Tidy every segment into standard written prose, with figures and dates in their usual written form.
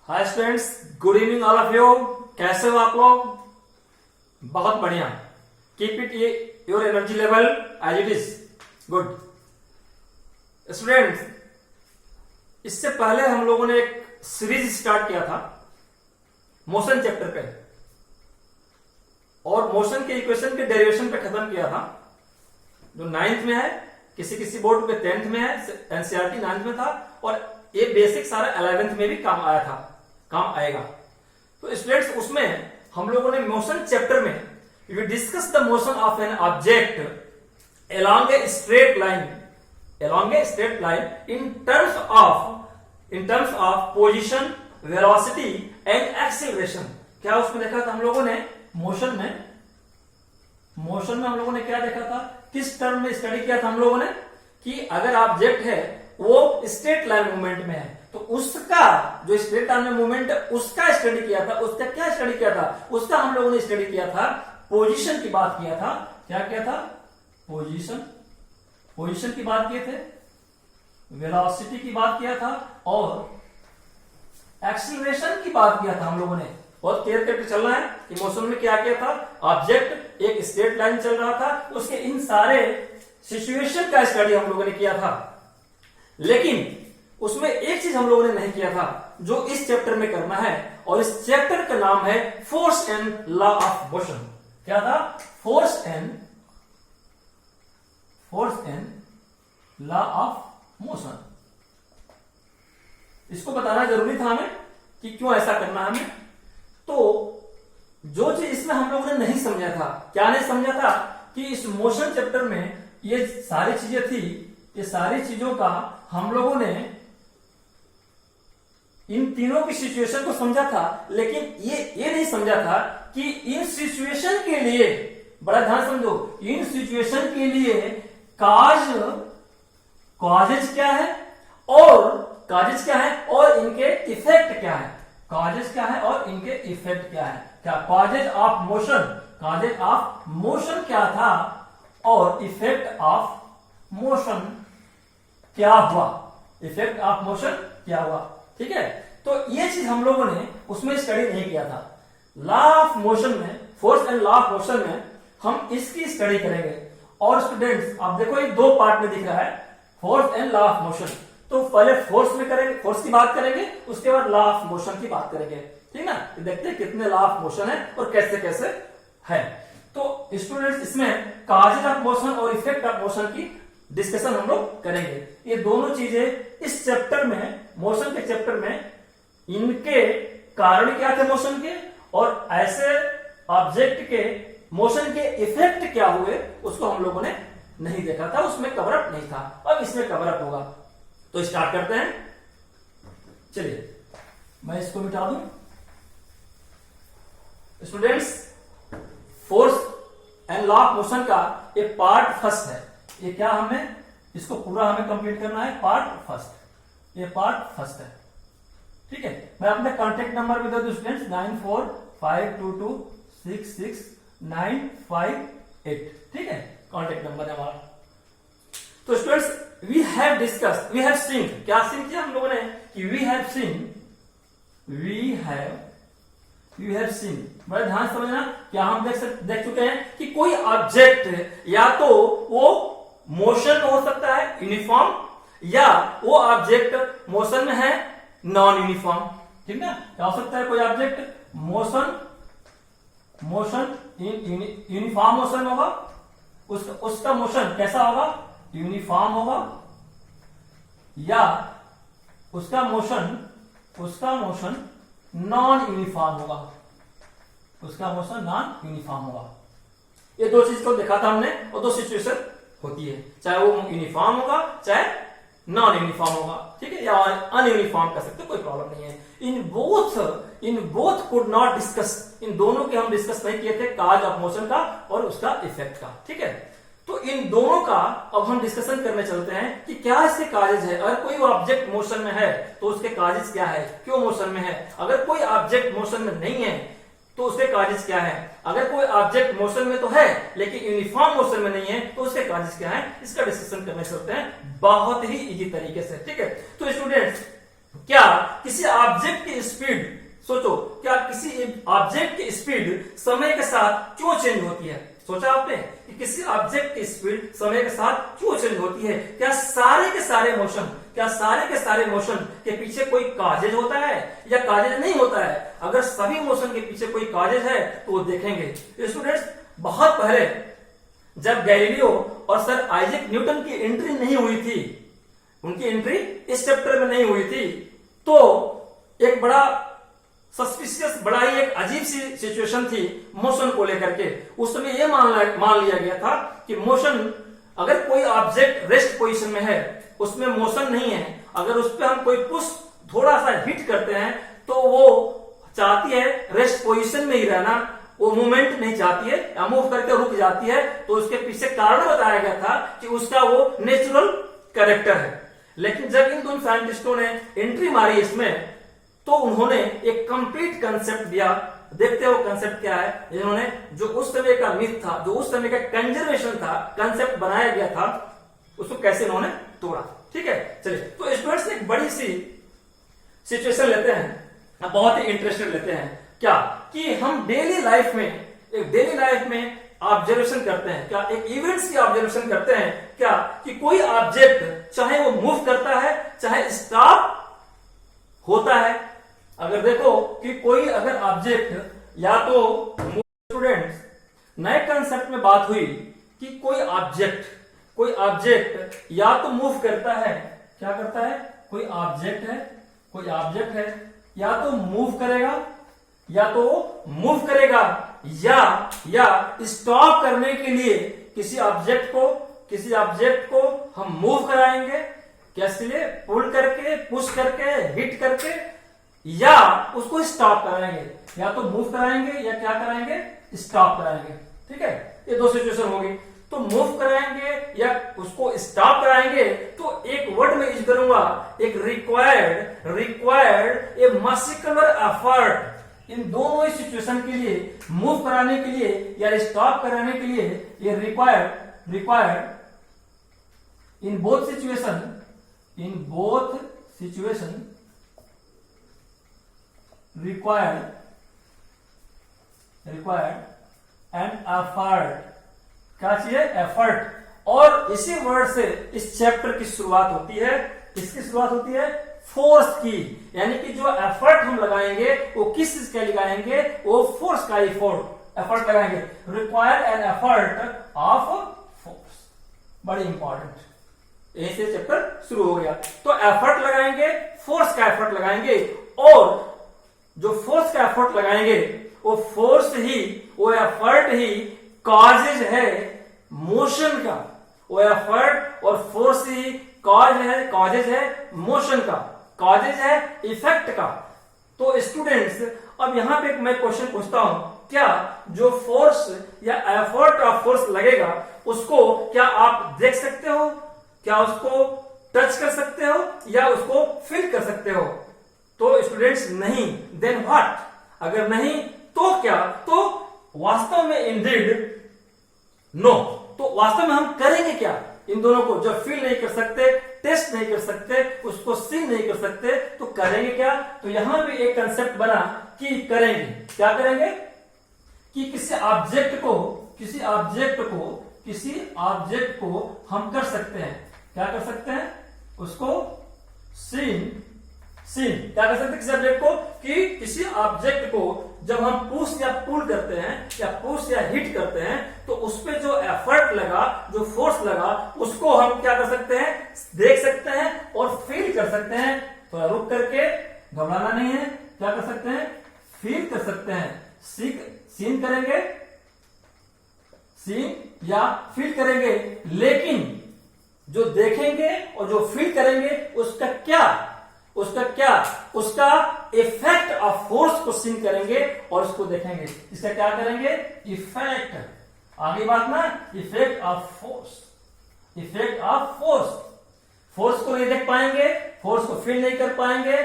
Hi students, good evening all of you. कैसे हो आप लोग? बहुत बढ़िया। Keep it your energy level as it is good. Students, इससे पहले हम लोगों ने एक सीरीज स्टार्ट किया था मोशन चैप्टर पे, और मोशन के इक्वेशन के डेरिवेशन पे खत्म किया था, जो 9th में है, किसी किसी बोर्ड में 10th में है, एनसीईआरटी 9th में था, और ये बेसिक सारा 11th में भी काम आया था, काम आएगा। तो स्टूडेंट्स, उसमें हम लोगों ने मोशन चैप्टर में we discuss the motion of an object along a straight line in terms of position, velocity and acceleration। क्या उसमें देखा था हम लोगों ने? मोशन में हम लोगों ने क्या देखा था? किस टर्म में स्टडी किया था हम लोगों ने कि अगर ऑब्जेक्ट है वो स्ट्रेट लाइन मूवमेंट में है तो उसका जो स्ट्रेट लाइन में मूवमेंट है उसका स्टडी किया था। उसका क्या स्टडी किया था? उसका हम लोगों ने स्टडी किया था, पोजीशन की बात किया था। क्या किया था? पोजीशन की बात किए थे, वेलोसिटी की बात किया था, और एक्सीलरेशन की बात किया था हम लोगों ने। बहुत केयर करके चलना है कि मोशन में क्या किया था। ऑब्जेक्ट एक स्ट्रेट लाइन चल रहा था, उसके इन सारे सिचुएशन का स्टडी हम लोगों ने किया था। लेकिन उसमें एक चीज हम लोगों ने नहीं किया था जो इस चैप्टर में करना है, और इस चैप्टर का नाम है force and law of motion. क्या था? Force and law of motion. इसको बताना जरूरी था हमें कि क्यों ऐसा करना है हमें। तो जो चीज इसमें हम लोगों ने नहीं समझा था, क्या नहीं समझा था कि इस मोशन चैप्टर में ये सारी चीजें थी, ये सारी चीजों का हम लोगों ने इन तीनों की सिचुएशन को समझा था, लेकिन ये नहीं समझा था कि इन सिचुएशन के लिए, बड़ा ध्यान समझो, इन सिचुएशन के लिए कॉजेज क्या है और इनके इफेक्ट क्या है। कॉजेज क्या है और इनके इफेक्ट क्या है। क्या कॉजेज ऑफ मोशन क्या था और इफेक्ट ऑफ मोशन क्या हुआ। ठीक है, तो ये चीज हम लोगों ने उसमें स्टडी नहीं किया था। लॉ ऑफ मोशन में, force and law of motion में हम इसकी स्टडी करेंगे। और स्टूडेंट्स, आप देखो ये दो पार्ट में दिख रहा है, force and law of motion. तो पहले फोर्स में करेंगे, फोर्स की बात करेंगे, उसके बाद लॉ ऑफ मोशन की बात करेंगे। ठीक ना? देखते हैं कितने लॉ ऑफ मोशन है और कैसे कैसे है। तो स्टूडेंट्स, इसमें कॉजेज ऑफ मोशन और इफेक्ट ऑफ मोशन की डिस्कशन हम लोग करेंगे। ये दोनों चीजें इस चैप्टर में, मोशन के चैप्टर में, इनके कारण क्या थे मोशन के, और ऐसे ऑब्जेक्ट के मोशन के इफेक्ट क्या हुए, उसको हम लोगों ने नहीं देखा था, उसमें कवर अप नहीं था। अब इसमें कवर अप होगा। तो स्टार्ट करते हैं। चलिए मैं इसको मिटा दूं। Students, force and law of motion का ये पार्ट फर्स्ट है। ये क्या हमें इसको पूरा हमें कंप्लीट करना है, पार्ट फर्स्ट। ये पार्ट फर्स्ट है। ठीक है, मैं अपने कॉन्टेक्ट नंबर भी दे दूं स्टूडेंट्स, 9452266958। ठीक है, कॉन्टेक्ट नंबर है हमारा। तो स्टूडेंट्स, वी हैव सीन, क्या सीन किया हम लोगों ने कि वी हैव सीन। बड़ा ध्यान समझना, क्या हम देख चुके हैं कि कोई ऑब्जेक्ट या तो वो मोशन हो सकता है यूनिफॉर्म, या वो ऑब्जेक्ट मोशन में है नॉन यूनिफॉर्म। ठीक है, क्या हो सकता है? कोई ऑब्जेक्ट मोशन यूनिफॉर्म मोशन होगा, उसका मोशन कैसा होगा? यूनिफॉर्म होगा, या उसका मोशन नॉन यूनिफॉर्म होगा। ये दो चीज को देखा था हमने, और दो सिचुएशन होती है, चाहे वो यूनिफॉर्म होगा चाहे नॉन यूनिफॉर्म होगा। ठीक है, या अनयूनिफॉर्म कर सकते, कोई प्रॉब्लम नहीं है। इन बोथ कुड नॉट डिस्कस, इन दोनों के हम डिस्कस नहीं किए थे, कॉज ऑफ मोशन का और उसका इफेक्ट का। ठीक है, तो इन दोनों का अब हम डिस्कशन करने चलते हैं कि क्या इसके कॉजेज है। अगर कोई ऑब्जेक्ट मोशन में है तो उसके कॉजेज क्या है, क्यों मोशन में है। अगर कोई ऑब्जेक्ट मोशन में नहीं है तो उसके कॉजेज क्या है। अगर कोई ऑब्जेक्ट मोशन में तो है लेकिन यूनिफॉर्म मोशन में नहीं है तो उसके कॉजेज क्या है, इसका डिस्कशन करने चलते हैं बहुत ही इजी तरीके से। ठीक है, तो स्टूडेंट्स, क्या कि किसी ऑब्जेक्ट की स्पीड, सोचो क्या किसी ऑब्जेक्ट की स्पीड समय के साथ क्यों चेंज होती है? सोचा आपने कि किसी ऑब्जेक्ट की स्पीड समय के साथ क्यों चेंज होती है? क्या सारे के सारे मोशन के पीछे कोई काजेज होता है या काजेज नहीं होता है? अगर सभी मोशन के पीछे कोई काजेज है तो वो देखेंगे। स्टूडेंट्स, बहुत पहले जब गैलीलियो और सर आइजैक न्यूटन की एंट्री नहीं हुई थी, उनकी एंट्री इस चैप्टर में नहीं हुई थी, तो एक बड़ा सस्पिशियस, बड़ा ही एक अजीब सी सिचुएशन थी मोशन को लेकर के। उस समय यह मान लिया गया था कि मोशन, अगर कोई ऑब्जेक्ट रेस्ट पोजीशन में है, उसमें मोशन नहीं है, अगर उस पर हम कोई पुश थोड़ा सा हिट करते हैं तो वो चाहती है रेस्ट पोजीशन में ही रहना, वो मूवमेंट नहीं चाहती है या मूव करके रुक जाती है। तो उसके पीछे कारण बताया गया था कि उसका वो नेचुरल कैरेक्टर है। लेकिन जब इन दोनों साइंटिस्टों ने एंट्री मारी इसमें, तो उन्होंने एक कंप्लीट कंसेप्ट दिया। देखते हो कंसेप्ट क्या है? इन्होंने जो उस समय का मिथ था, जो उस समय का कंजर्वेशन था, कंसेप्ट बनाया गया था, उसको कैसे इन्होंने तोड़ा। ठीक है, चलिए। तो स्टूडेंट्स एक बड़ी सी सिचुएशन लेते हैं, बहुत ही इंटरेस्टेड लेते हैं। क्या कि हम डेली लाइफ में ऑब्जर्वेशन करते हैं, क्या एक इवेंट्स की ऑब्जर्वेशन करते हैं क्या, कि कोई ऑब्जेक्ट चाहे वो मूव करता है चाहे स्टॉप होता है। अगर देखो कि कोई अगर ऑब्जेक्ट या तो, स्टूडेंट्स नए कंसेप्ट में बात हुई कि कोई ऑब्जेक्ट या तो मूव करता है, क्या करता है? कोई ऑब्जेक्ट है या तो मूव करेगा या स्टॉप करने के लिए किसी ऑब्जेक्ट को हम मूव कराएंगे, कैसे लिए? पुल करके, पुश करके, हिट करके, या उसको स्टॉप कराएंगे। या तो मूव कराएंगे या क्या कराएंगे? स्टॉप कराएंगे। ठीक है, ये दो सिचुएशन होगी। तो मूव कराएंगे या उसको स्टॉप कराएंगे, तो एक वर्ड में यूज करूंगा, एक रिक्वायर्ड ए मस्कुलर एफर्ट। इन दोनों ही सिचुएशन के लिए, मूव कराने के लिए या स्टॉप कराने के लिए, ये required in both situation required and effort. क्या चाहिए? एफर्ट। और इसी वर्ड से इस चैप्टर की शुरुआत होती है। इसकी शुरुआत होती है फोर्स की, यानी कि जो एफर्ट हम लगाएंगे वो किस चीज का लगाएंगे? वो फोर्स का एफर्ट लगाएंगे। Require an effort of force, बड़ी इंपॉर्टेंट। यहीं से चैप्टर शुरू हो गया। तो एफर्ट लगाएंगे, फोर्स का एफर्ट लगाएंगे, और जो फोर्स का एफर्ट लगाएंगे वो एफर्ट ही कॉजेज है मोशन का। वो एफर्ट और फोर्स ही कॉजेज है मोशन का, कॉजेज है इफेक्ट का। तो स्टूडेंट्स, अब यहां पे मैं क्वेश्चन पूछता हूं, क्या जो फोर्स या एफर्ट ऑफ फोर्स लगेगा उसको क्या आप देख सकते हो? क्या उसको टच कर सकते हो या उसको फील कर सकते हो? तो स्टूडेंट्स नहीं। Then what? अगर नहीं तो क्या? तो वास्तव में इंडीड नो। तो वास्तव में हम करेंगे क्या इन दोनों को? जब फील नहीं कर सकते, टेस्ट नहीं कर सकते, उसको सी नहीं कर सकते, तो करेंगे क्या? तो यहां भी एक कंसेप्ट बना कि करेंगे। क्या करेंगे? कि किसी ऑब्जेक्ट को हम कर सकते हैं। क्या कर सकते हैं? उसको सीन क्या कर सकते हैं? किसी ऑब्जेक्ट को, कि किसी ऑब्जेक्ट को जब हम पुश या पुल करते हैं या पुश या हिट करते हैं, तो उस पे जो एफर्ट लगा, जो फोर्स लगा, उसको हम क्या कर सकते हैं? देख सकते हैं और फील कर सकते हैं। तो रुक करके, घबराना नहीं है, क्या कर सकते हैं? फील कर सकते हैं। सीन करेंगे, सीन या फील करेंगे, लेकिन जो देखेंगे और जो फील करेंगे उसका इफेक्ट ऑफ फोर्स को सीन करेंगे और उसको देखेंगे। इसका क्या करेंगे? इफेक्ट। आगे बात ना, इफेक्ट ऑफ फोर्स। फोर्स को नहीं देख पाएंगे, फोर्स को फील नहीं कर पाएंगे,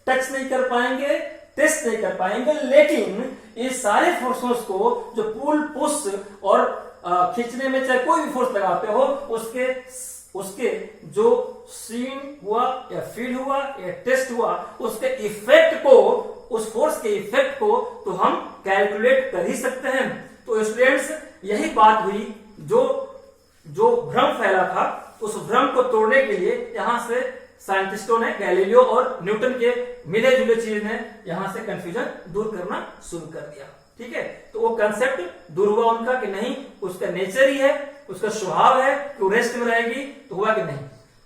टच नहीं कर पाएंगे, टेस्ट नहीं कर पाएंगे, लेकिन ये सारे फोर्सेस को जो पुल, पुश और खींचने में चाहे कोई भी फोर्स लगाते हो, उसके उसके जो सीन हुआ या फील हुआ या टेस्ट हुआ उसके इफेक्ट को, उस फोर्स के इफेक्ट को तो हम कैलकुलेट कर ही सकते हैं। तो स्टूडेंट्स यही बात हुई, जो भ्रम फैला था उस भ्रम को तोड़ने के लिए यहां से साइंटिस्टों ने, गैलीलियो और न्यूटन के मिले जुले चीज ने यहां से कंफ्यूजन दूर करना शुरू कर दिया। ठीक है, तो वो कंसेप्ट दूर हुआ उनका कि नहीं उसका नेचर ही है, उसका स्वभाव है कि वो रेस्ट में रहेगी, तो हुआ कि नहीं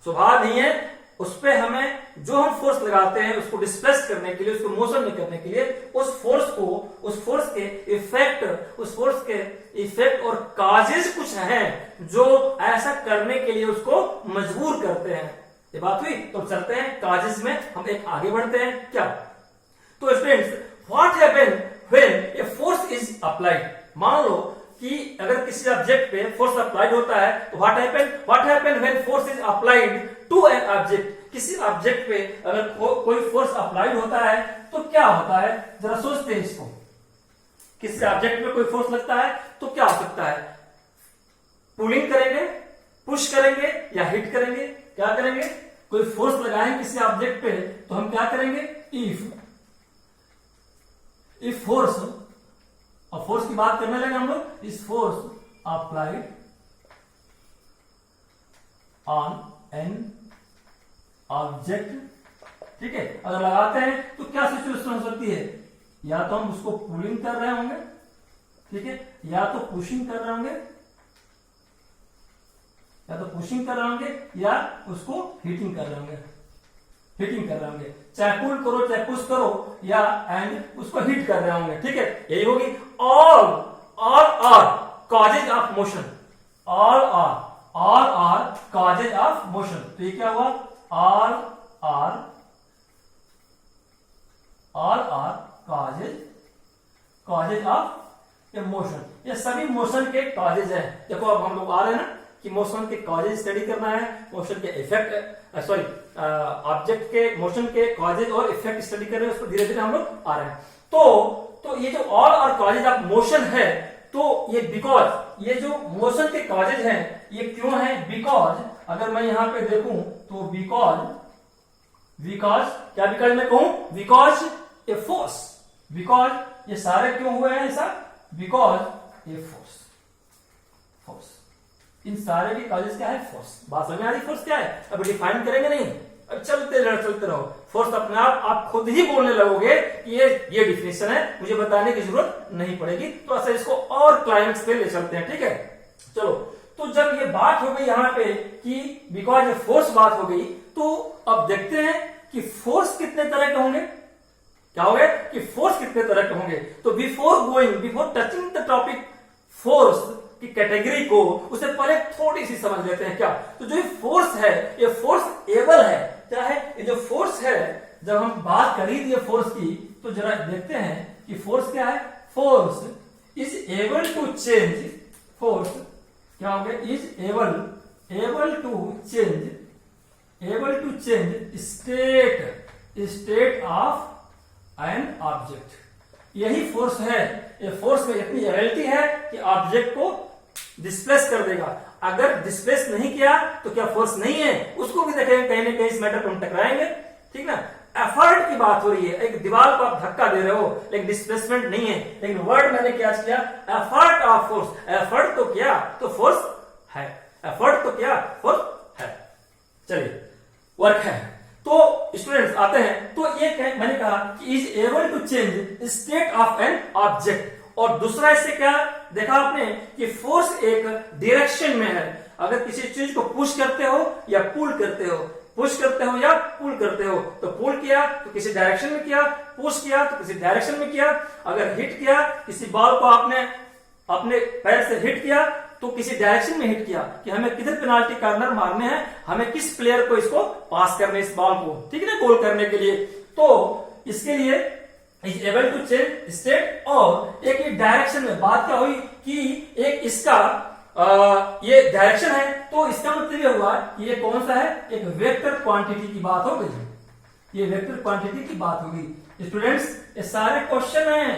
स्वभाव नहीं है, उस पे हमें जो हम फोर्स लगाते हैं उसको डिस्प्लेस करने के लिए, उसको मोशन में करने के लिए उस फोर्स के इफेक्ट और काजेज कुछ हैं जो ऐसा करने के लिए उसको मजबूर करते हैं। ये बात हुई, तो चलते हैं काजेज में, हम एक आगे बढ़ते हैं। क्या? तो students, what happen when a force is applied. मान लो कि अगर किसी ऑब्जेक्ट पे फोर्स अप्लाइड होता है तो what happen when force is applied to an object. किसी ऑब्जेक्ट पे अगर कोई फोर्स अप्लाइड होता है तो क्या होता है, जरा सोचते हैं इसको। किसी ऑब्जेक्ट पे कोई फोर्स लगता है तो क्या हो सकता है, पुलिंग करेंगे, पुश करेंगे या हिट करेंगे। क्या करेंगे, कोई फोर्स लगाएंगे किसी ऑब्जेक्ट पे तो हम क्या करेंगे, इफ फोर्स, और फोर्स की बात करने लगे हम लोग, इस force applied on an object. ठीक है, अगर लगाते हैं तो क्या सिचुएशन हो सकती है, या तो हम उसको पुलिंग कर रहे होंगे, ठीक है, या तो पुशिंग कर रहे होंगे, या उसको हिटिंग कर रहे होंगे, चाहे पुल करो चाहे पुश करो, या एंड उसको हिट कर रहे होंगे। ठीक है, यही होगी all are causes of motion, all are causes of motion. तो ये क्या हुआ, all are causes of a motion. ये सभी मोशन के कॉजेज हैं। देखो अब हम लोग आ रहे हैं ना कि मोशन के कॉजेज स्टडी करना है, मोशन के इफेक्ट, ऑब्जेक्ट के मोशन के कॉजेज और इफेक्ट स्टडी कर रहे हैं, उसको धीरे धीरे हम लोग आ रहे हैं। तो ये जो all are causes of motion है, तो ये बिकॉज ये जो मोशन के कॉजेज हैं ये क्यों है, बिकॉज अगर मैं यहां पे देखूं तो बिकॉज मैं कहूं, बिकॉज ए फोर्स, बिकॉज ये सारे क्यों हुए हैं ऐसा, बिकॉज ए फोर्स इन सारे के कॉजेज क्या है, फोर्स। बात समझ आ रही, फोर्स क्या है, अब डिफाइन करेंगे नहीं, अब चलते रहो। फोर्स अपने आप खुद ही बोलने लगोगे कि ये डिफिनेशन है, मुझे बताने की जरूरत नहीं पड़ेगी। तो ऐसा इसको और क्लाइमेक्स पे ले चलते हैं। ठीक है, चलो। तो जब ये बात हो गई यहाँ पे कि बिकॉज ये फोर्स बात हो गई, तो अब देखते हैं कि फोर्स कितने तरह के होंगे। क्या हो गया कि फोर्स कितने तरह के होंगे। तो before touching the topic force की कैटेगरी को, उससे पहले थोड़ी सी समझ लेते हैं। क्या, तो जो ये फोर्स है, ये फोर्स एबल है। क्या है ये जो फोर्स है, जब हम बात कर ही दिए फोर्स की, तो जरा देखते हैं कि फोर्स क्या है। Force is able to change, force क्या हो गया, is able to change state of an object. यही फोर्स है। ये फोर्स में इतनी एबिलिटी है कि ऑब्जेक्ट को डिस्प्लेस कर देगा। अगर डिस्प्लेस नहीं किया तो क्या फोर्स नहीं है, उसको भी देखेंगे, कहीं ना कहीं इस मैटर को हम टकराएंगे। ठीक ना, एफर्ट की बात हो रही है, एक दीवार को आप धक्का दे रहे हो लेकिन डिस्प्लेसमेंट नहीं है, लेकिन वर्ड मैंने क्या किया, एफर्ट ऑफ फोर्स। एफर्ट तो किया तो फोर्स है, एफर्ट तो किया फोर्स है। चलिए, वर्क है। तो स्टूडेंट्स आते हैं, तो ये मैंने कहा कि is able to change state of an object. और दूसरा इससे क्या देखा आपने कि फोर्स एक डायरेक्शन में है। अगर किसी चीज को पुश करते हो या पुल करते हो, पुश करते हो या पुल करते हो, तो पुल किया तो किसी डायरेक्शन में किया, पुश किया तो किसी डायरेक्शन में किया। अगर हिट किया, किसी बॉल को आपने अपने पैर से हिट किया तो किसी डायरेक्शन में हिट किया कि हमें किधर पेनाल्टी कॉर्नर मारने हैं, हमें किस प्लेयर को इसको पास करने, इस बॉल को, ठीक है ना, गोल करने के लिए। तो इसके लिए is able to change state. और एक ये डायरेक्शन में बात क्या हुई कि एक इसका ये डायरेक्शन है, तो इसका मतलब ये हुआ कि ये कौन सा है, एक वेक्टर क्वांटिटी की बात हो गई। ये वेक्टर क्वांटिटी की बात होगी। स्टूडेंट्स, ये सारे क्वेश्चन हैं,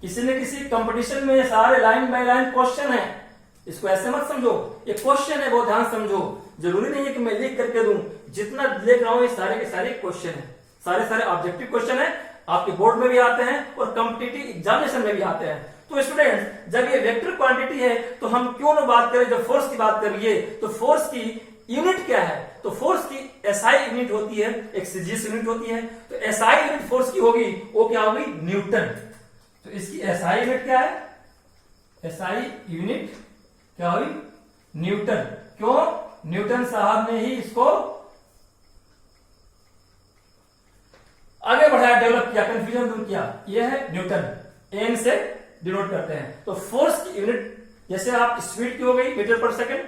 किसी न किसी कंपटीशन में सारे लाइन बाय लाइन क्वेश्चन है। इसको ऐसे मत समझो, ये क्वेश्चन है, बहुत ध्यान समझो। जरूरी नहीं है कि मैं लिख करके दूं, जितना लिख रहा हूं ये सारे के सारे क्वेश्चन है, सारे सारे ऑब्जेक्टिव क्वेश्चन है, आपके बोर्ड में भी आते हैं और कॉम्पिटिटिव एग्जामिनेशन में भी आते हैं। तो स्टूडेंट्स, जब ये वेक्टर क्वांटिटी है तो हम क्यों ना बात करें, जब फोर्स की बात करिए तो फोर्स की यूनिट क्या है, तो फोर्स की एसआई यूनिट होती है, एक सीजीएस यूनिट होती है। तो एसआई यूनिट फोर्स की होगी, वो क्या होगी, न्यूटन। तो इसकी एसआई यूनिट क्या है, एसआई यूनिट क्या हुई, न्यूटन। क्यों, न्यूटन साहब ने ही इसको आगे बढ़ाया, डेवलप किया, कंफ्यूजन दूर किया। यह है न्यूटन, एन से डिनोट करते हैं। तो फोर्स की यूनिट जैसे आप स्पीड की हो गई मीटर पर सेकंड,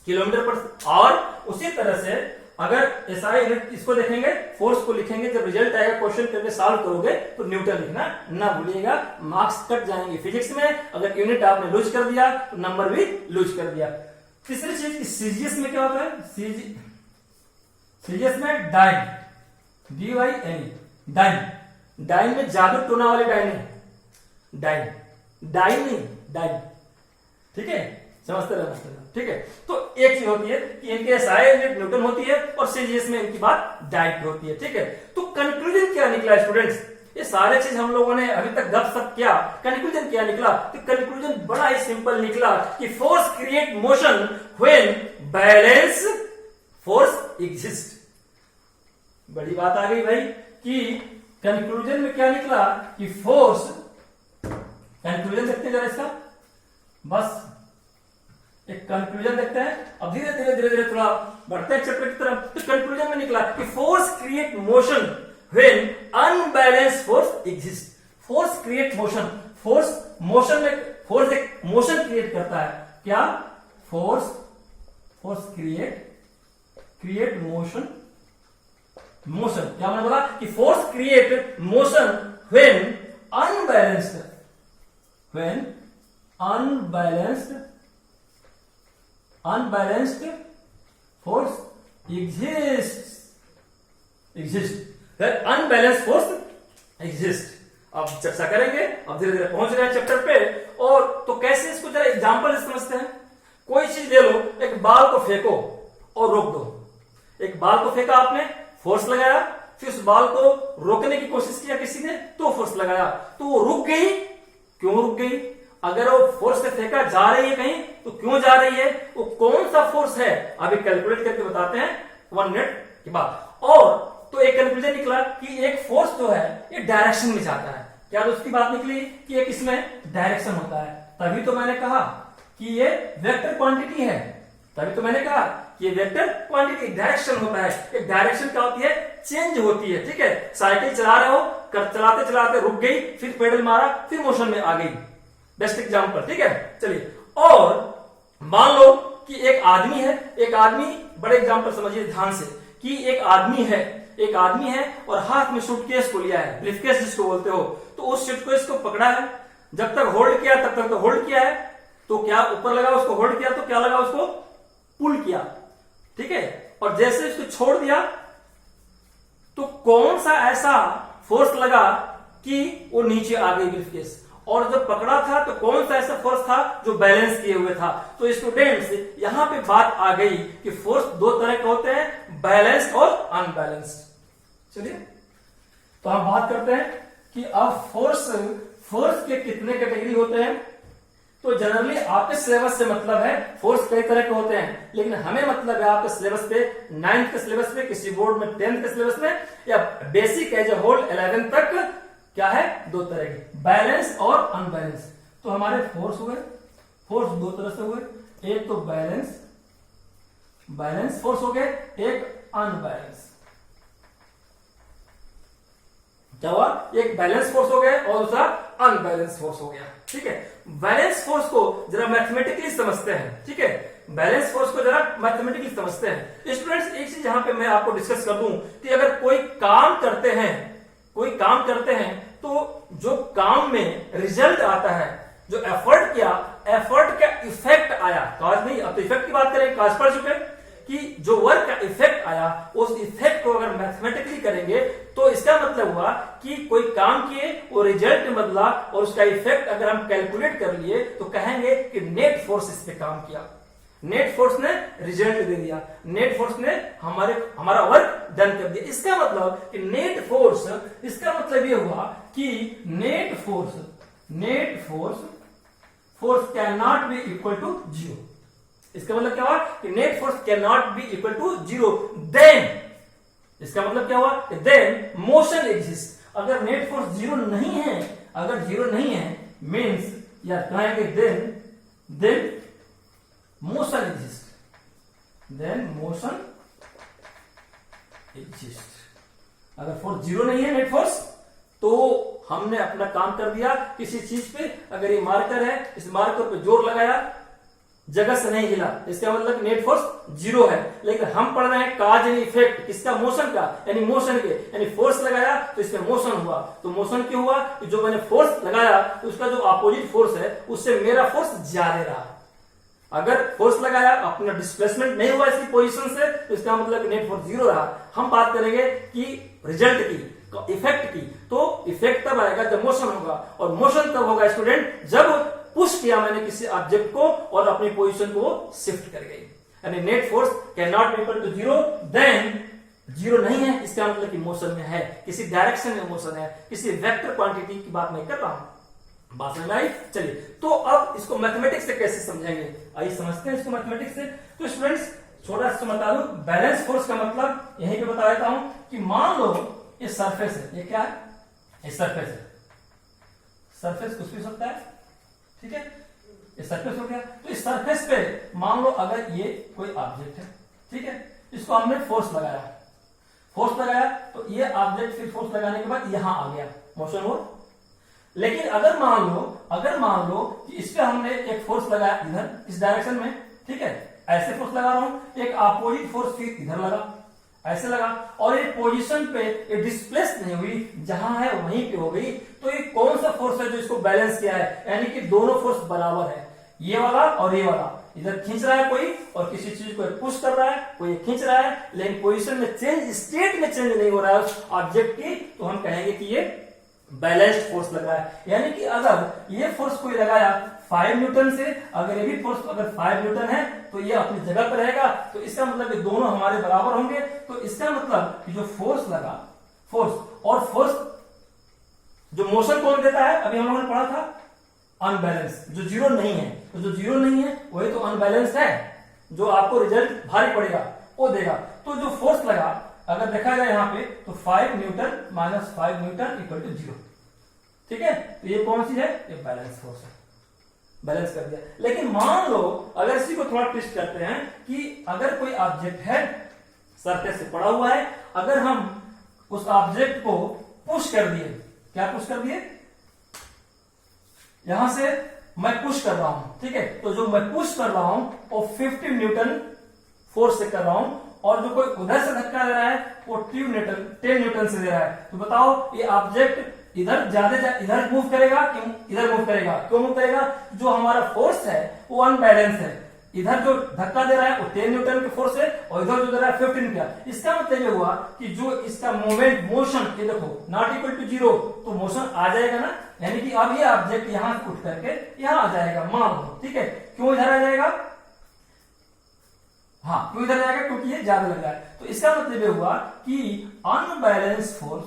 किलोमीटर पर, और उसी तरह से अगर एसआई यूनिट इसको देखेंगे, फोर्स को लिखेंगे, जब रिजल्ट आएगा क्वेश्चन करके सॉल्व करोगे तो न्यूटन लिखना ना भूलिएगा, मार्क्स कट जाएंगे फिजिक्स में। अगर यूनिट आपने लूज कर दिया तो नंबर भी लूज कर दिया। तीसरी चीज, सीजीएस में क्या होता है, सीजीएस में डाइन, DYN, डाइन, डाइन में जादू टोना वाली डाइन है, डाइन, डाइन नहीं, डाइन, ठीक है, समझते रहना, ठीक है। तो एक चीज होती है कि इनके एसआई यूनिट न्यूटन होती है और सीजीएस में इनकी बात डाइन होती है, ठीक है। तो कंक्लूजन क्या निकला स्टूडेंट्स, ये सारे चीज हम लोगों ने अभी तक गपशप किया, कंक्लूजन क्या निकला, तो कंक्लूजन बड़ा ही सिंपल निकला कि force create motion when balance force exist. बड़ी बात आ गई भाई कि कंक्लूजन में क्या निकला कि फोर्स, कंक्लूजन देखते हैं जरा इसका, बस एक कंक्लूजन देखते हैं। अब धीरे धीरे धीरे धीरे थोड़ा बढ़ते हैं चैप्टर की तरफ। तो कंक्लूजन में निकला कि force create motion when unbalance force exist. Force create motion, force motion में, फोर्स एक मोशन क्रिएट करता है, क्या, फोर्स क्रिएट मोशन, मोशन क्या मैंने बोला कि force create motion when unbalanced, unbalanced force exist, unbalance force exist. अब चर्चा करेंगे, अब धीरे धीरे पहुंच रहे हैं चैप्टर पे। और तो कैसे इसको जरा एग्जांपल समझते हैं। कोई चीज ले लो, एक बाल को फेंको और रोक दो। एक बाल को फेंका आपने, फोर्स लगाया, फिर उस बाल को रोकने की कोशिश किया किसी ने, तो फोर्स लगाया, तो वो रुक गई। क्यों रुक गई, अगर वो फोर्स से फेंका जा रही है कहीं तो क्यों जा रही है, वो कौन सा फोर्स है, अभी कैलकुलेट करके बताते हैं 1 मिनट के बाद। और तो एक कंक्लूजन निकला कि एक फोर्स जो है ये डायरेक्शन में जाता है। क्या उसकी बात निकली कि एक इसमें डायरेक्शन होता है। तभी तो मैंने कहा कि ये वेक्टर क्वांटिटी है, तभी तो मैंने कहा कि ये वेक्टर क्वांटिटी डायरेक्शन होता है। एक डायरेक्शन क्या होती है, चेंज होती है, ठीक है। साइकिल चला रहे हो, चलाते चलाते रुक गई, फिर पेडल मारा, फिर मोशन में आ गई। बेस्ट एग्जांपल, ठीक है। चलिए, और मान लो कि एक आदमी है, एक आदमी, बड़े एग्जांपल समझिए ध्यान से, कि एक आदमी है और हाथ में सूटकेस को लिया है, ब्रीफकेस जिसको बोलते हो। तो उस सूटकेस को पकड़ा है, जब तक होल्ड किया तब तक तो होल्ड किया है, तो क्या ऊपर लगा उसको होल्ड किया, तो क्या लगा उसको पुल किया, ठीक है। और जैसे इसको छोड़ दिया तो कौन सा ऐसा फोर्स लगा कि वो नीचे आ गई ब्रीफकेस, और जब पकड़ा था तो कौन सा ऐसा फोर्स था जो बैलेंस किए हुए था। तो स्टूडेंट्स, यहां पे बात आ गई कि फोर्स दो तरह के होते हैं, बैलेंस्ड और अनबैलेंस्ड। चलिए, तो हम बात करते हैं कि अब फोर्स के कितने कैटेगरी होते हैं। तो जनरली आपके सिलेबस से मतलब है फोर्स कई तरह के होते हैं, लेकिन हमें मतलब है आपके सिलेबस पे, 9th के सिलेबस पे, किसी बोर्ड में 10th के सिलेबस में, या basic as a whole 11th तक क्या है, दो तरह के, बैलेंस और अनबैलेंस। तो हमारे फोर्स हुए, फोर्स दो तरह से हुए, एक तो बैलेंस फोर्स हो गए, एक अनबैलेंस। क्या हुआ, एक बैलेंस फोर्स हो गया और दूसरा अनबैलेंस फोर्स हो गया, ठीक है। बैलेंस फोर्स को जरा मैथमेटिकली समझते हैं, ठीक है। बैलेंस फोर्स को जरा मैथमेटिकली समझते हैं। स्टूडेंट्स, एक चीज यहां पे मैं आपको डिस्कस कर दूं कि अगर कोई काम करते हैं तो जो काम में रिजल्ट आता है, जो एफर्ट किया, एफर्ट का इफेक्ट आया, काज नहीं, अब तो इफेक्ट की बात करें, काज पढ़ चुके कि जो वर्क का इफेक्ट आया उस इफेक्ट को अगर मैथमेटिकली करेंगे तो इसका मतलब हुआ कि कोई काम किए वो रिजल्ट में बदला और उसका इफेक्ट अगर हम कैलकुलेट कर लिए तो कहेंगे कि नेट फोर्स इस पे काम किया, नेट फोर्स ने रिजल्ट दे दिया, नेट फोर्स ने हमारा वर्क डन कर दिया। इसका मतलब कि नेट फोर्स, इसका मतलब ये हुआ कि net force can not be equal to zero. इसका मतलब क्या हुआ कि net force can not be equal to zero. Then इसका मतलब क्या हुआ कि देन मोशन एग्जिस्ट। अगर नेट फोर्स जीरो नहीं है, अगर जीरो नहीं है मीन्स या कहेंगे then motion exist, then motion exist. अगर फोर्स जीरो नहीं है नेट फोर्स तो हमने अपना काम कर दिया किसी चीज पे। अगर ये मार्कर है, इस मार्कर पे जोर लगाया, जगह से नहीं हिला, इसका मतलब नेट फोर्स जीरो है। लेकिन हम पढ़ रहे हैं काज एंड इफेक्ट, किसका? मोशन का, यानी मोशन के, यानी फोर्स लगाया तो इसमें मोशन हुआ। तो मोशन क्यों हुआ कि जो मैंने फोर्स लगाया तो उसका जो अपोजिट फोर्स है उससे मेरा फोर्स ज्यादा रहा। अगर फोर्स लगाया, अपना डिस्प्लेसमेंट नहीं हुआ इसकी पोजीशन से, तो इसका मतलब नेट फोर्स जीरो रहा। हम बात करेंगे कि रिजल्ट की, इफेक्ट की। तो इफेक्ट तब आएगा जब मोशन होगा, और मोशन तब होगा स्टूडेंट जब पुश किया मैंने किसी ऑब्जेक्ट को और अपनी पोजीशन को शिफ्ट कर गई। यानी net force can not be equal to zero. Then zero नहीं है इसका मतलब कि मोशन में है, किसी डायरेक्शन में मोशन है, किसी वेक्टर क्वांटिटी की बात नहीं कर रहा हूं। बात समझ में आई? चलिए, तो अब इसको मैथमेटिक्स से कैसे समझेंगे, आइए समझते हैं इसको मैथमेटिक्स से। तो स्टूडेंट्स छोटा सा बता दूं, बैलेंस फोर्स का मतलब यहीं पे बता देता हूं कि मान लो ये सरफेस है, ये क्या है? ये सरफेस है। सरफेस कुछ भी हो सकता है, ठीक है, ये सरफेस हो गया। तो इस सरफेस पे मान लो अगर ये कोई ऑब्जेक्ट है, ठीक है, इसको हमने फोर्स लगाया तो ये ऑब्जेक्ट फिर फोर्स लगाने के बाद यहां आ गया, मोशन हो। लेकिन अगर मान लो कि इस पे हमने एक फोर्स लगाया इधर इस डायरेक्शन में, ठीक है, ऐसे फोर्स लगा रहा हूं, एक अपोजिट फोर्स फिर इधर लगा, ऐसे लगा, और ये पोजीशन पे ये डिस्प्लेस नहीं हुई, जहां है वहीं पे हो गई। तो ये कौन सा फोर्स है जो इसको बैलेंस किया है? यानी कि दोनों फोर्स बराबर है, ये वाला और ये वाला। इधर खींच रहा है कोई और किसी चीज को पुश कर रहा है, कोई खींच रहा है, लेकिन पोजीशन में चेंज, स्टेट में चेंज नहीं हो रहा है उस ऑब्जेक्ट की, तो हम कहेंगे कि ये बैलेंस्ड फोर्स लग रहा है। यानी कि अगर ये फोर्स कोई लगाया 5 न्यूटन से, अगर ये भी फोर्स अगर 5 न्यूटन है तो ये अपनी जगह पर रहेगा, तो इसका मतलब कि दोनों हमारे बराबर होंगे। तो इसका मतलब कि जो फोर्स लगा, फोर्स जो मोशन कौन देता है, अभी हम लोगों ने पढ़ा था अनबैलेंस, जो जीरो नहीं है। तो जो जीरो नहीं है वही तो अनबैलेंस है, जो आपको रिजल्ट भारी पड़ेगा वो देगा। तो जो फोर्स लगा अगर देखा जाए यहाँ पे तो 5 newton minus 5 newton equal to zero, ठीक है। तो ये कौन सी है? ये बैलेंस फोर्स है, बैलेंस कर दिया। लेकिन मान लो अगर इसी को थोड़ा ट्विस्ट करते हैं कि अगर कोई ऑब्जेक्ट है सरफेस से पड़ा हुआ है, अगर हम उस ऑब्जेक्ट को पुश कर दिए, क्या पुश कर दिए? यहां से मैं पुश कर रहा हूं, ठीक है, तो जो मैं पुश कर रहा हूं वो 15 न्यूटन फोर्स से कर रहा हूं, और जो कोई उधर से धक्का दे रहा है वो 10 न्यूटन से दे रहा है। तो बताओ ये ऑब्जेक्ट इधर इधर मूव करेगा कि इधर मूव करेगा? क्यों मूव करेगा? जो हमारा फोर्स है वो अनबैलेंस है, इधर जो धक्का दे रहा है वो 10 न्यूटन की फोर्स है और इधर जो दे रहा है 15 का। इसका मतलब ये हुआ कि जो इसका मोमेंट, मोशन, ये देखो नॉट इक्वल टू जीरो, तो मोशन आ जाएगा ना। यानी कि अब ये ऑब्जेक्ट यहां से उठ करके यहां आ जाएगा, मान लो, ठीक है। क्यों इधर आ जाएगा? हाँ, क्यों इधर जाएगा? क्योंकि ये ज्यादा लग रहा है। तो इसका मतलब ये हुआ कि अनबैलेंस फोर्स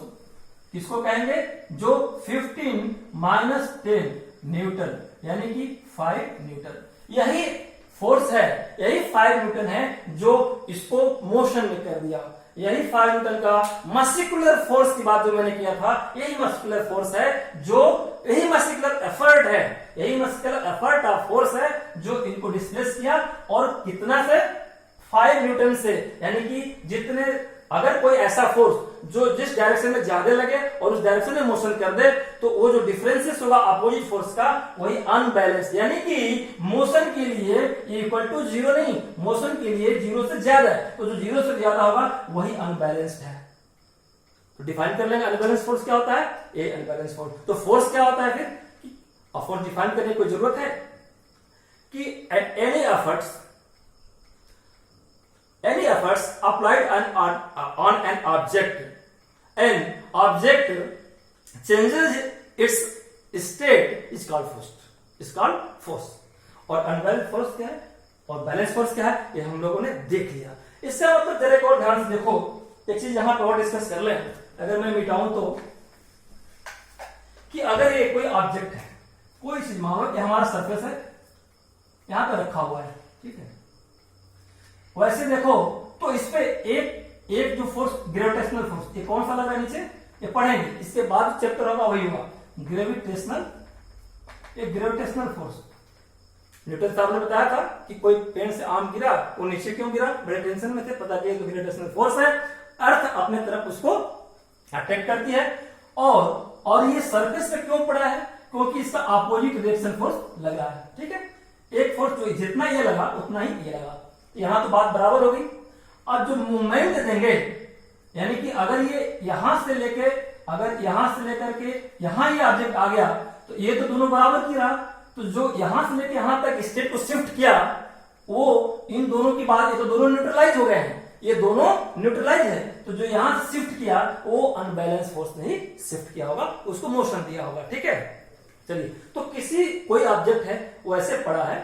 किसको कहेंगे? जो 15 माइनस 10 न्यूटन यानी कि 5 न्यूटन, यही फोर्स है, यही 5 न्यूटन है जो इसको मोशन में कर दिया। यही 5 न्यूटन का मस्कुलर फोर्स की बात जो मैंने किया था, यही मस्कुलर फोर्स है, जो यही मस्कुलर एफर्ट है, यही मस्कुलर एफर्ट ऑफ फोर्स है जो इनको डिस्प्लेस किया। और कितना से? 5 न्यूटन से। यानी कि जितने, अगर कोई ऐसा फोर्स जो जिस डायरेक्शन में ज्यादा लगे और उस डायरेक्शन में मोशन कर दे, तो वो जो डिफरेंसेस होगा अपोजिट फोर्स का, वही अनबैलेंस, यानी कि मोशन के लिए इक्वल टू जीरो नहीं, मोशन के लिए जीरो से ज्यादा है, तो जो जीरो से ज्यादा होगा वही अनबैलेंस्ड है। तो डिफाइन कर लेंगे अनबैलेंस फोर्स क्या होता है, ये अनबैलेंस फोर्स। तो फोर्स क्या होता है फिर? फोर्स डिफाइन करने की कोई जरूरत है कि at any efforts any efforts applied on an object and object changes its state is called force। और अनबैलेंस फोर्स क्या है और बैलेंस फोर्स क्या है ये हम लोगों ने देख लिया। इसका मतलब जरा एक और ध्यान से देखो, एक चीज यहां पर और डिस्कस कर लें। अगर मैं मिटाऊं तो कि अगर ये कोई ऑब्जेक्ट है, कोई चीज मान लो कि हमारा सरफेस है, यहां पे रखा हुआ है, ठीक है, वैसे देखो तो इस पे एक जो फोर्स ग्रेविटेशनल फोर्स, ये कौन सा लग रहा है नीचे, ये पढ़ेंगे इसके बाद चैप्टर होगा वही होगा ग्रेविटेशनल, एक ग्रेविटेशनल फोर्स। न्यूटन साहब ने बताया था कि कोई पेड़ से आम गिरा, वो नीचे क्यों गिरा, बड़े टेंशन में थे, पता किया तो ग्रेविटेशनल फोर्स है, अर्थ अपने तरफ उसको अट्रैक्ट करती है। और ये सरफेस पे क्यों पड़ा है, क्योंकि इसका अपोजिट रिएक्शन फोर्स लगा है, ठीक है। एक फोर्स जो जितना ये लगा उतना ही ये लगा, यहां तो बात बराबर हो गई। अब जो मूवमेंट देंगे, यानी कि अगर ये यहां से लेकर के यहां ये ऑब्जेक्ट आ गया तो ये तो दोनों बराबर की रहा, तो जो यहां से लेकर यहां तक स्टेट को शिफ्ट किया, वो इन दोनों की बात, ये तो दोनों न्यूट्रलाइज हो गए हैं, ये दोनों न्यूट्रलाइज है, तो जो यहां से शिफ्ट किया वो अनबैलेंस फोर्स नहीं शिफ्ट किया होगा, उसको मोशन दिया होगा, ठीक है। चलिए, तो कोई ऑब्जेक्ट है वो ऐसे पड़ा है,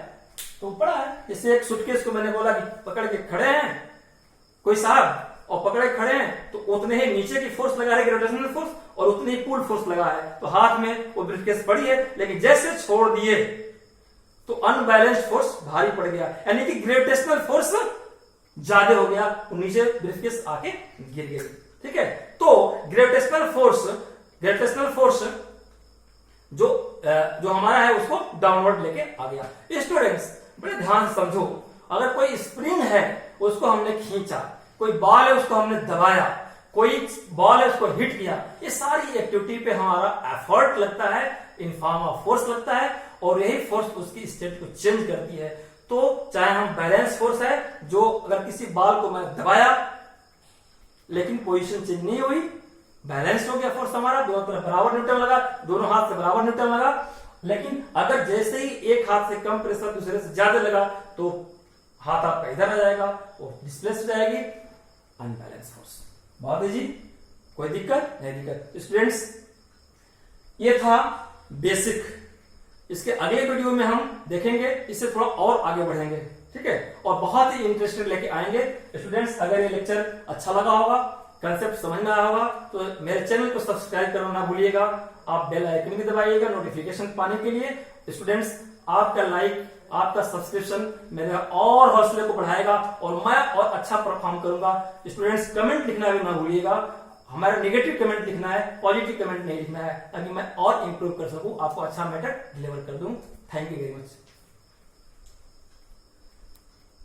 तो पड़ा है, जैसे एक सूटकेस को मैंने बोला कि पकड़ के खड़े हैं कोई साहब, और पकड़े खड़े हैं तो उतने ही नीचे की फोर्स लगा है ग्रेविटेशनल फोर्स, और उतनी ही पुल फोर्स लगा है, तो हाथ में वो ब्रीफकेस पड़ी है, लेकिन जैसे छोड़ दिए तो अनबैलेंस्ड फोर्स भारी पड़ गया, यानी कि ग्रेविटेशनल फोर्स ज्यादा हो गया, तो नीचे ब्रीफकेस आके गिर गई, ठीक है। तो ग्रेविटेशनल फोर्स जो हमारा है उसको डाउनवर्ड लेके आ गया। स्टूडेंट्स बड़े ध्यान से समझो, अगर कोई स्प्रिंग है उसको हमने खींचा, कोई बॉल है उसको हमने दबाया, कोई बॉल है उसको हिट किया, ये सारी एक्टिविटी पे हमारा एफर्ट लगता है, इन फॉर्म ऑफ फोर्स लगता है, और यही फोर्स उसकी स्टेट को चेंज करती है। तो चाहे हम बैलेंस फोर्स है, जो अगर किसी बॉल को मैं दबाया लेकिन पोजीशन चेंज नहीं हुई, बैलेंस हो गया फोर्स हमारा, दोनों तरफ बराबर न्यूटन लगा, दोनों हाथ से बराबर न्यूटन लगा। लेकिन अगर जैसे ही एक हाथ से कम प्रेशर दूसरे से ज्यादा लगा तो हाथ आपका इधर आ जाएगा और डिस्प्लेस हो जाएगी, अनबैलेंस फोर्स। बात है जी, कोई दिक्कत नहीं दिक्कत। स्टूडेंट्स ये था बेसिक, इसके अगले वीडियो में हम देखेंगे, इससे थोड़ा और आगे बढ़ेंगे, ठीक है, और बहुत ही इंटरेस्टेड लेके आएंगे। स्टूडेंट्स अगर ये लेक्चर अच्छा लगा होगा, कंसेप्ट समझ में आया होगा, तो मेरे चैनल को सब्सक्राइब करना ना भूलिएगा, आप बेल आइकन भी दबाइएगा नोटिफिकेशन पाने के लिए। स्टूडेंट्स आपका लाइक, आपका सब्सक्रिप्शन मेरे और हौसले को बढ़ाएगा और मैं और अच्छा परफॉर्म करूंगा। स्टूडेंट्स कमेंट लिखना भी ना भूलिएगा, हमारा नेगेटिव कमेंट लिखना है, पॉजिटिव कमेंट नहीं लिखना है, ताकि मैं और इंप्रूव कर सकूं, आपको अच्छा मैटर डिलीवर कर दूं। Thank you very much.